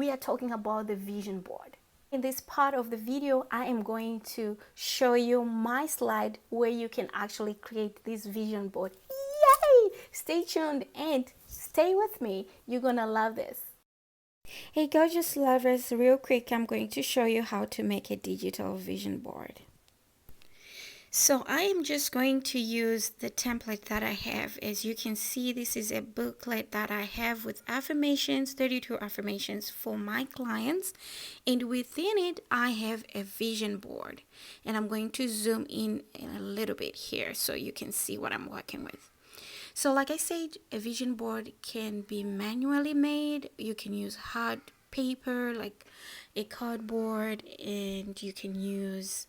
We are talking about the vision board. In this part of the video, I am going to show you my slide where you can actually create this vision board. Yay! Stay tuned and stay with me. You're gonna love this. Hey gorgeous lovers, real quick, I'm going to show you how to make a digital vision board. So I am just going to use the template that I have. As you can see, this is a booklet that I have with affirmations, 32 affirmations for my clients. And within it, I have a vision board. And I'm going to zoom in a little bit here so you can see what I'm working with. So like I said, a vision board can be manually made. You can use hard paper like a cardboard, and you can use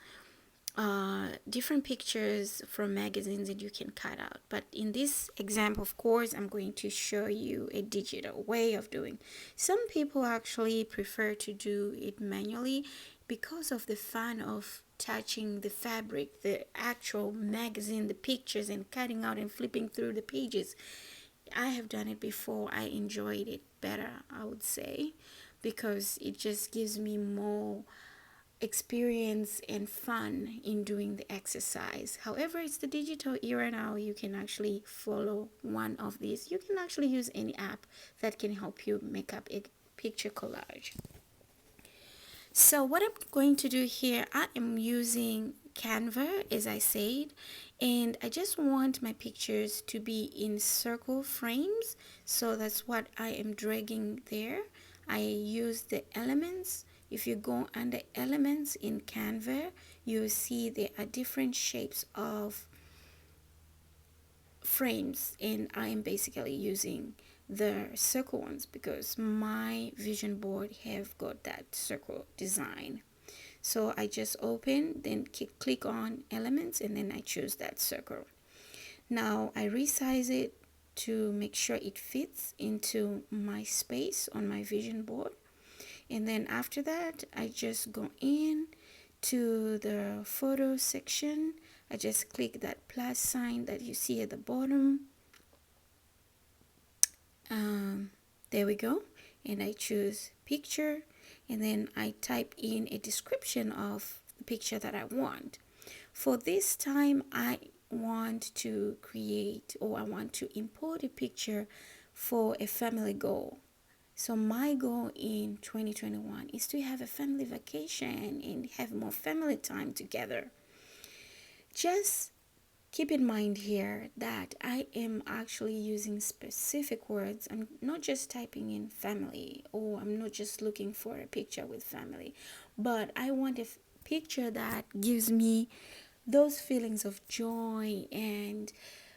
different pictures from magazines that you can cut out. But in this example, of course, I'm going to show you a digital way of doing. Some people actually prefer to do it manually because of the fun of touching the fabric, the actual magazine, the pictures, and cutting out and flipping through the pages. I have done it before. I enjoyed it better, I would say, because it just gives me more experience and fun in doing the exercise. However, it's the digital era now. You can actually follow one of these. You can actually use any app that can help you make up a picture collage. So what I'm going to do here, I am using Canva, as I said, and I just want my pictures to be in circle frames. So that's what I am dragging there. I use the elements. If you go under elements in Canva, you'll see there are different shapes of frames, and I am basically using the circle ones because my vision board have got that circle design. So I just open, then click on elements, and then I choose that circle. Now I resize it to make sure it fits into my space on my vision board. And then after that, I just go in to the photo section. I just click that plus sign that you see at the bottom. There we go. And I choose picture, and then I type in a description of the picture that I want. For this time, I want to create, or I want to import a picture for a family goal. So my goal in 2021 is to have a family vacation and have more family time together. Just keep in mind here that I am actually using specific words. I'm not just typing in family, or I'm not just looking for a picture with family, but I want a picture that gives me those feelings of joy and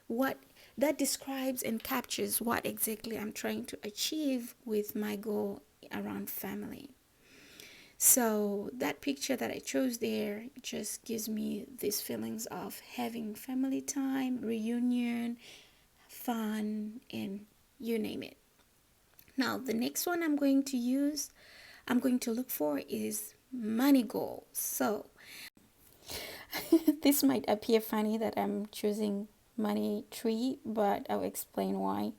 what that describes and captures what exactly I'm trying to achieve with my goal around family. So that picture that I chose there just gives me these feelings of having family time, reunion, fun, and you name it. Now the next one I'm going to look for is money goals. So this might appear funny that I'm choosing money tree, but I'll explain why.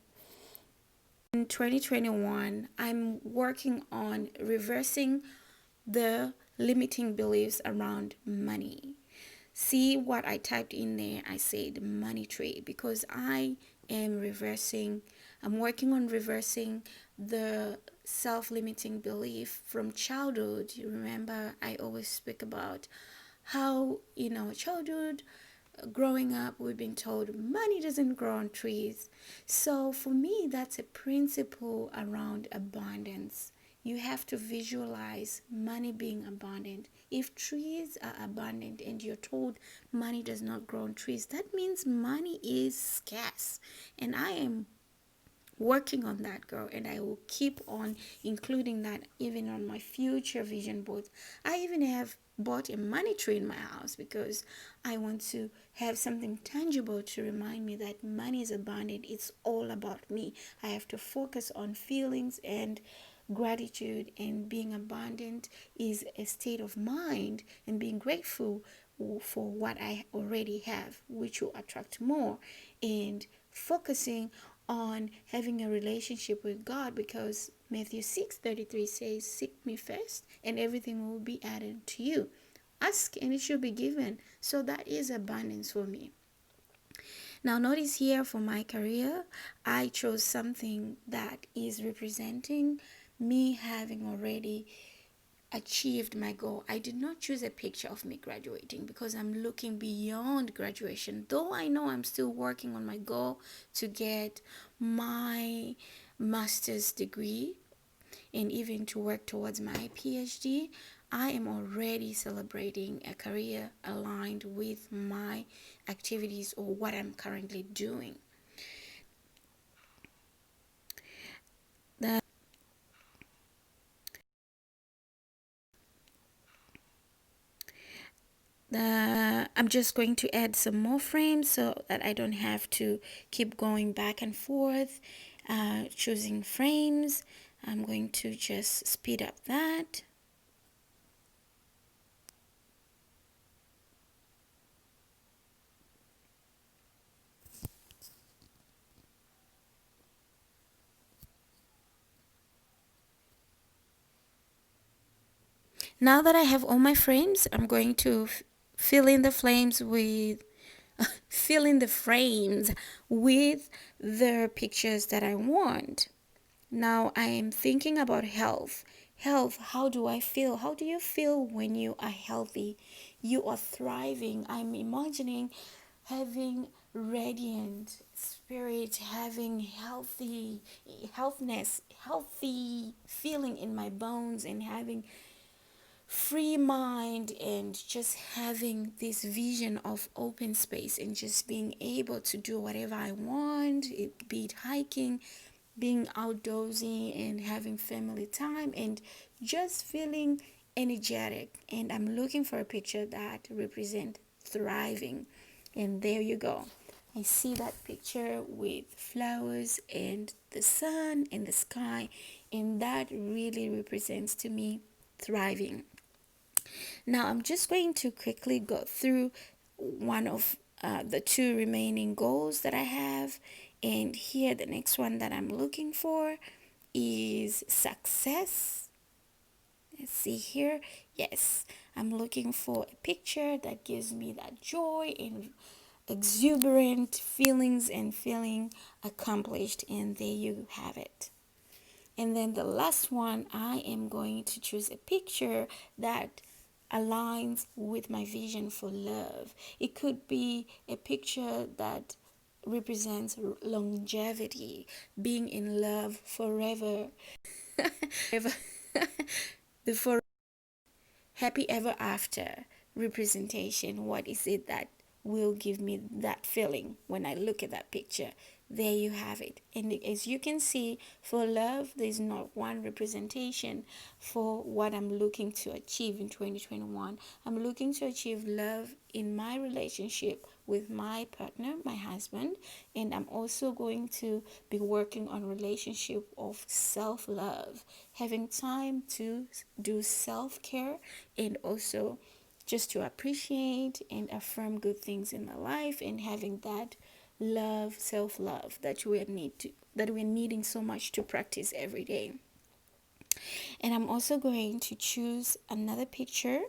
In 2021, I'm working on reversing the limiting beliefs around money. See what I typed in there? I said money tree because I'm working on reversing the self-limiting belief from childhood. You remember I always speak about how in our childhood, growing up, we've been told money doesn't grow on trees. So for me, that's a principle around abundance. You have to visualize money being abundant. If trees are abundant and you're told money does not grow on trees, that means money is scarce. And I am working on that, girl, and I will keep on including that even on my future vision boards. I even have bought a money tree in my house because I want to have something tangible to remind me that money is abundant. It's all about me. I have to focus on feelings and gratitude, and being abundant is a state of mind, and being grateful for what I already have, which will attract more, and focusing on having a relationship with God, because Matthew 6:33 says, "Seek me first, and everything will be added to you. Ask, and it shall be given." So that is abundance for me. Now notice here for my career, I chose something that is representing me having already achieved my goal. I did not choose a picture of me graduating because I'm looking beyond graduation. Though I know I'm still working on my goal to get my master's degree and even to work towards my PhD, I am already celebrating a career aligned with my activities or what I'm currently doing. The I'm just going to add some more frames so that I don't have to keep going back and forth choosing frames. I'm going to just speed up that. Now that I have all my frames, I'm going to fill in the flames with fill in the frames with the pictures that I want. Now I am thinking about health. Health, how do I feel? How do you feel when you are healthy? You are thriving. I'm imagining having radiant spirit, having healthy feeling in my bones, and having free mind, and just having this vision of open space and just being able to do whatever I want, be it hiking, being outdoorsy, and having family time, and just feeling energetic. And I'm looking for a picture that represents thriving. And there you go. I see that picture with flowers and the sun and the sky, and that really represents to me thriving. Now I'm just going to quickly go through one of the two remaining goals that I have. And here the next one that I'm looking for is success. Let's see here. Yes, I'm looking for a picture that gives me that joy and exuberant feelings and feeling accomplished. And there you have it. And then the last one, I am going to choose a picture that aligns with my vision for love. It could be a picture that represents longevity, being in love forever. Before happy ever after representation, what is it that will give me that feeling when I look at that picture? There you have it. And as you can see, for love, there's not one representation for what I'm looking to achieve in 2021. I'm looking to achieve love in my relationship with my partner, my husband, and I'm also going to be working on relationship of self-love, having time to do self-care, and also just to appreciate and affirm good things in my life, and having that love, self-love that we're needing so much to practice every day. And I'm also going to choose another picture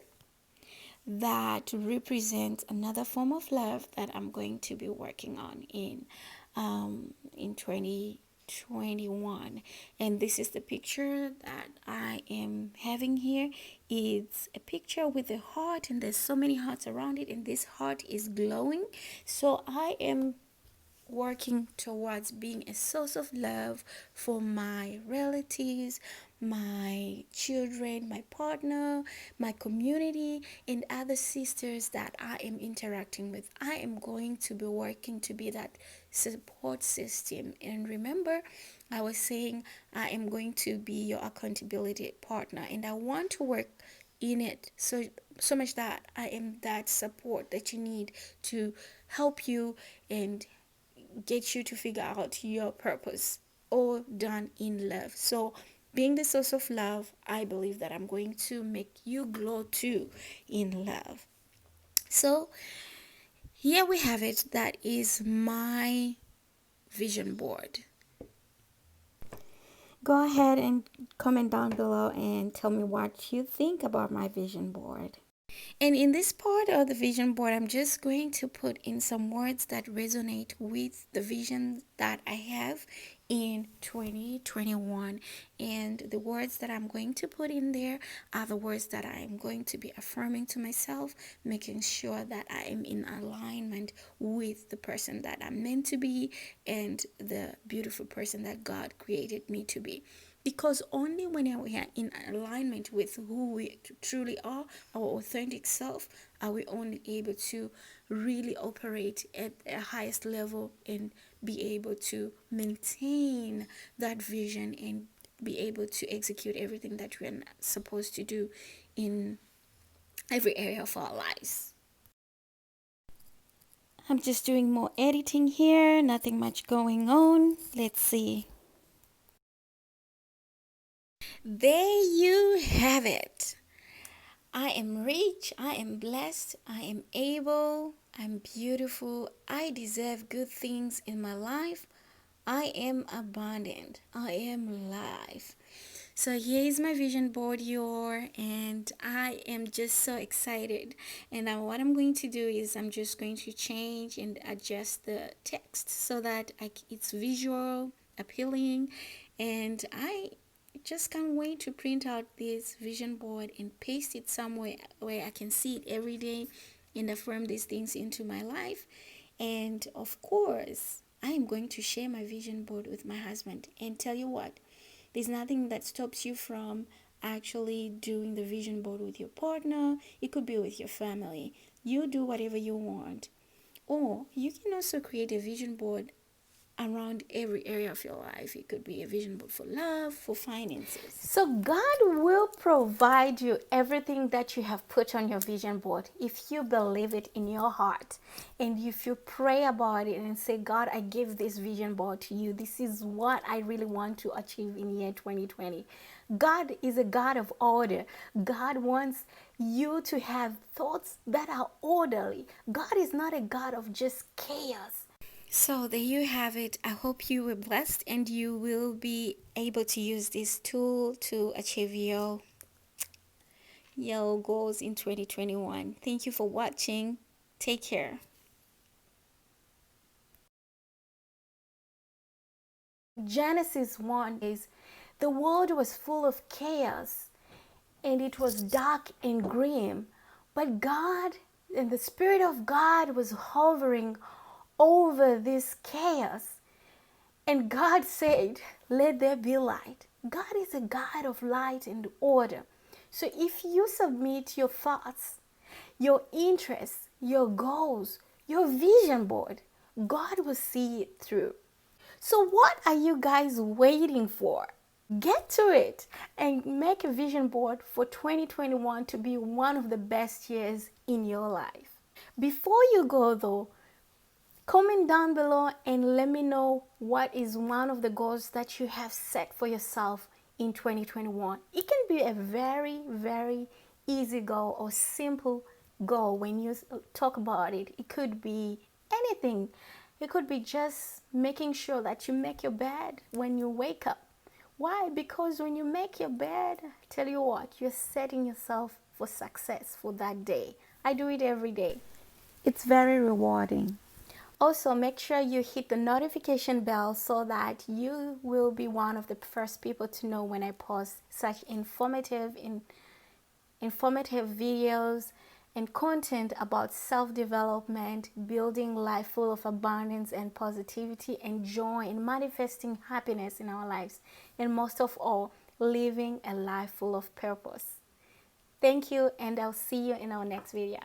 that represents another form of love that I'm going to be working on in 2021. And this is the picture that I am having here. It's a picture with a heart, and there's so many hearts around it, and this heart is glowing. So I am working towards being a source of love for my relatives, my children, my partner, my community, and other sisters that I am interacting with. I am going to be working to be that support system. And remember, I was saying I am going to be your accountability partner, and I want to work in it so much that I am that support that you need to help you and get you to figure out your purpose, all done in love. So being the source of love, I believe that I'm going to make you glow too in love. So here we have it. That is my vision board. Go ahead and comment down below and tell me what you think about my vision board. And in this part of the vision board, I'm just going to put in some words that resonate with the vision that I have in 2021. And the words that I'm going to put in there are the words that I'm going to be affirming to myself, making sure that I am in alignment with the person that I'm meant to be and the beautiful person that God created me to be. Because only when we are in alignment with who we truly are, our authentic self, are we only able to really operate at the highest level and be able to maintain that vision and be able to execute everything that we're supposed to do in every area of our lives. I'm just doing more editing here, nothing much going on. Let's see. There you have it. I am rich, I am blessed, I am able, I'm beautiful, I deserve good things in my life, I am abundant, I am life. So here is my vision board here, and I am just so excited. And now what I'm going to do is I'm just going to change and adjust the text so that it's visual, appealing, and I just can't wait to print out this vision board and paste it somewhere where I can see it every day and affirm these things into my life. And of course, I am going to share my vision board with my husband. And tell you what, there's nothing that stops you from actually doing the vision board with your partner. It could be with your family. You do whatever you want. Or you can also create a vision board around every area of your life. It could be a vision board for love, for finances. So God will provide you everything that you have put on your vision board if you believe it in your heart and if you pray about it and say, God, I give this vision board to you. This is what I really want to achieve in year 2020. God is a God of order. God wants you to have thoughts that are orderly. God is not a God of just chaos. So there you have it. I hope you were blessed and you will be able to use this tool to achieve your goals in 2021. Thank you for watching. Take care. Genesis 1 is the world was full of chaos and it was dark and grim, but God and the Spirit of God was hovering over this chaos. And God said, let there be light. God is a God of light and order. So if you submit your thoughts, your interests, your goals, your vision board, God will see it through. So what are you guys waiting for? Get to it and make a vision board for 2021 to be one of the best years in your life. Before you go though, comment down below and let me know what is one of the goals that you have set for yourself in 2021. It can be a very, very easy goal or simple goal when you talk about it. It could be anything. It could be just making sure that you make your bed when you wake up. Why? Because when you make your bed, tell you what, you're setting yourself for success for that day. I do it every day. It's very rewarding. Also, make sure you hit the notification bell so that you will be one of the first people to know when I post such informative videos and content about self-development, building life full of abundance and positivity and joy and manifesting happiness in our lives. And most of all, living a life full of purpose. Thank you, and I'll see you in our next video.